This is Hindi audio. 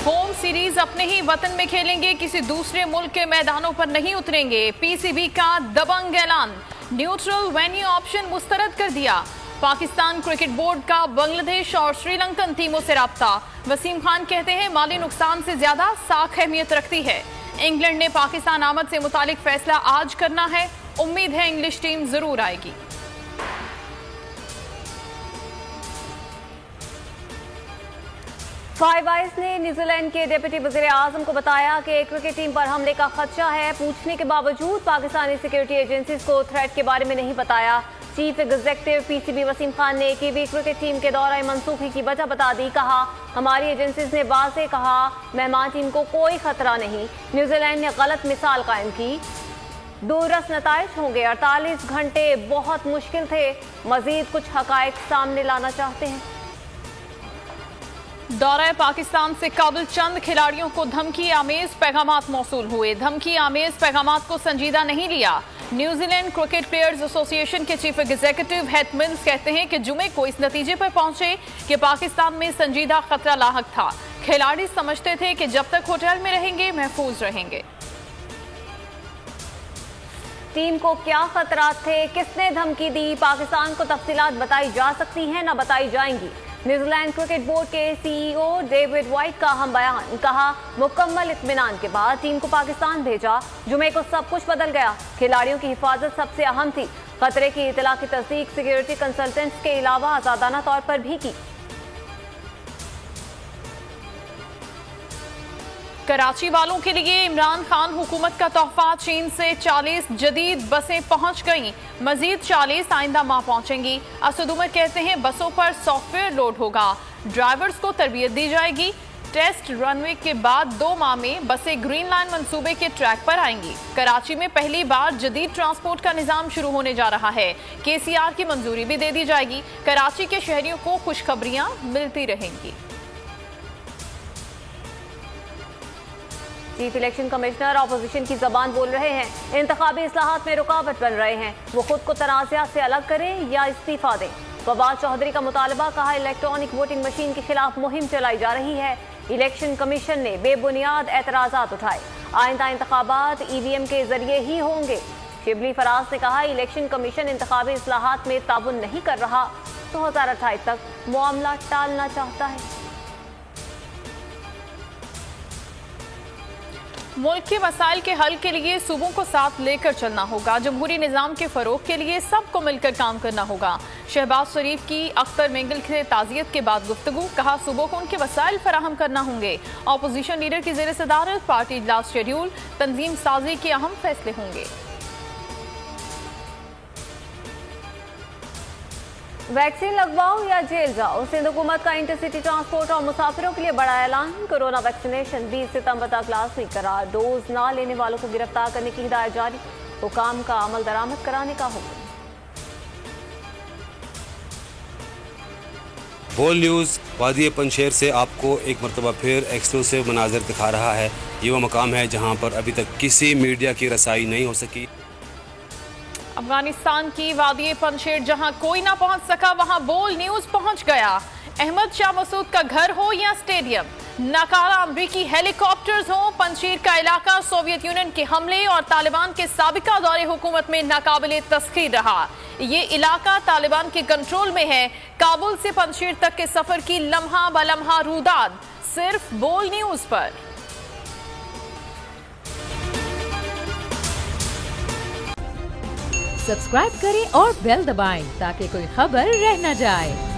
होम सीरीज अपने ही वतन में खेलेंगे, किसी दूसरे मुल्क के मैदानों पर नहीं उतरेंगे। पीसीबी का दबंग ऐलान, न्यूट्रल वेन्यू ऑप्शन मुस्तरद कर दिया। पाकिस्तान क्रिकेट बोर्ड का बांग्लादेश और श्रीलंकन टीमों से राब्ता। वसीम खान कहते हैं माली नुकसान से ज्यादा साख अहमियत रखती है। इंग्लैंड ने पाकिस्तान आमद से मुतालिक फैसला आज करना है। उम्मीद है इंग्लिश टीम जरूर आएगी। फाइव आइज ने न्यूजीलैंड के डिप्टी वज़ीर आज़म को बताया कि क्रिकेट टीम पर हमले का खदशा है। पूछने के बावजूद पाकिस्तानी सिक्योरिटी एजेंसीज को थ्रेट के बारे में नहीं बताया। Chief executive PCB Wasim Khan ने कीवी क्रिकेट टीम के दौरे मनसूखी की वजह बता दी। कहा हमारी एजेंसीज ने वाज़ेह कहा मेहमान टीम को कोई खतरा नहीं। न्यूजीलैंड ने गलत मिसाल कायम की। दूरस नताइज होंगे। 48 घंटे बहुत मुश्किल थे। मजीद कुछ हकायक सामने लाना चाहते हैं। दौरा पाकिस्तान से काबिल चंद खिलाड़ियों को धमकी आमेज पैगामात मौसूल हुए। धमकी आमेज पैगामात को संजीदा नहीं लिया। न्यूजीलैंड क्रिकेट प्लेयर्स एसोसिएशन के चीफ एग्जीक्यूटिव हेथ मिल्स कहते हैं कि जुमे को इस नतीजे पर पहुंचे कि पाकिस्तान में संजीदा खतरा लाहक था। खिलाड़ी समझते थे कि जब तक होटल में रहेंगे महफूज रहेंगे। टीम को क्या खतरात थे, किसने धमकी दी, पाकिस्तान को तफसीलात बताई जा सकती हैं, न बताई जाएंगी। न्यूजीलैंड क्रिकेट बोर्ड के सीईओ डेविड वाइट का हम बयान। कहा मुकम्मल इत्मीनान के बाद टीम को पाकिस्तान भेजा। जुमे को सब कुछ बदल गया। खिलाड़ियों की हिफाजत सबसे अहम थी। खतरे की इतला की तस्दीक सिक्योरिटी कंसल्टेंट्स के अलावा आजादाना तौर पर भी की। कराची वालों के लिए इमरान खान हुकूमत का तोहफा। चीन से 40 जदीद बसें पहुंच गईं। मजीद 40 आइंदा माह पहुंचेंगी। असद उमर कहते हैं बसों पर सॉफ्टवेयर लोड होगा। ड्राइवर्स को तरबियत दी जाएगी। टेस्ट रनवे के बाद 2 माह में बसें ग्रीन लाइन मंसूबे के ट्रैक पर आएंगी। कराची में पहली बार जदीद ट्रांसपोर्ट का निजाम शुरू होने जा रहा है। केसीआर की मंजूरी भी दे दी जाएगी। कराची के शहरियों को खुशखबरियां मिलती रहेंगी। चीफ इलेक्शन कमिश्नर अपोजिशन की जबान बोल रहे हैं। इंतखाबी इस्लाहात में रुकावट बन रहे हैं। वो खुद को तनाज़ात से अलग करें या इस्तीफा दें। फवाद चौधरी का मुतालबा। कहा इलेक्ट्रॉनिक वोटिंग मशीन के खिलाफ मुहिम चलाई जा रही है। इलेक्शन कमीशन ने बेबुनियाद एतराज़ात उठाए। आइंदा इंतखाबात ईवीएम के जरिए ही होंगे। शिबली फराज ने कहा इलेक्शन कमीशन इंतखाबी इस्लाहात में ताबुन नहीं कर रहा। 2028 तक मामला टालना चाहता है। मुल्क के मसाइल के हल के लिए सूबों को साथ लेकर चलना होगा। जमहूरी निज़ाम के फरोग के लिए सबको मिलकर काम करना होगा। शहबाज शरीफ की अख्तर मेंगल से ताज़ियत के बाद गुफ्तगू। कहा सूबों को उनके वसाइल फराहम करना होंगे। अपोजिशन लीडर की ज़ेर सदारत पार्टी इजलास शेड्यूल, तंजीम साजी के अहम फैसले होंगे। वैक्सीन लगवाओ या जेल जाओ। सिंध हुकूमत का इंटरसिटी ट्रांसपोर्ट और मुसाफिरों के लिए बड़ा ऐलान। कोरोना वैक्सीनेशन 20 सितंबर तक लाजमी करार। डोज ना लेने वालों को गिरफ्तार करने की हिदायत जारी। हुकाम का अमल दरामद कराने का हुक्म। बोल न्यूज़ वादी पंजशेर से आपको एक मरतबा फिर एक्सक्लूसिव मनाजर दिखा रहा है। ये वो मकाम है जहाँ पर अभी तक किसी मीडिया की रसाई नहीं हो सकी। अफगानिस्तान की वादी पंजशेर जहां कोई ना पहुंच सका वहां बोल न्यूज पहुंच गया। अहमद शाह मसूद का घर हो या स्टेडियम, नाकारा अमरीकी हेलीकॉप्टर्स हो, पंजशीर का इलाका सोवियत यूनियन के हमले और तालिबान के साबिका दौरे हुकूमत में नाकाबिले तस्खीर रहा। ये इलाका तालिबान के कंट्रोल में है। काबुल से पंजशीर तक के सफर की लम्हा ब लम्हा रूदाद सिर्फ बोल न्यूज पर। सब्सक्राइब करें और बेल दबाएं ताकि कोई खबर रह न जाए।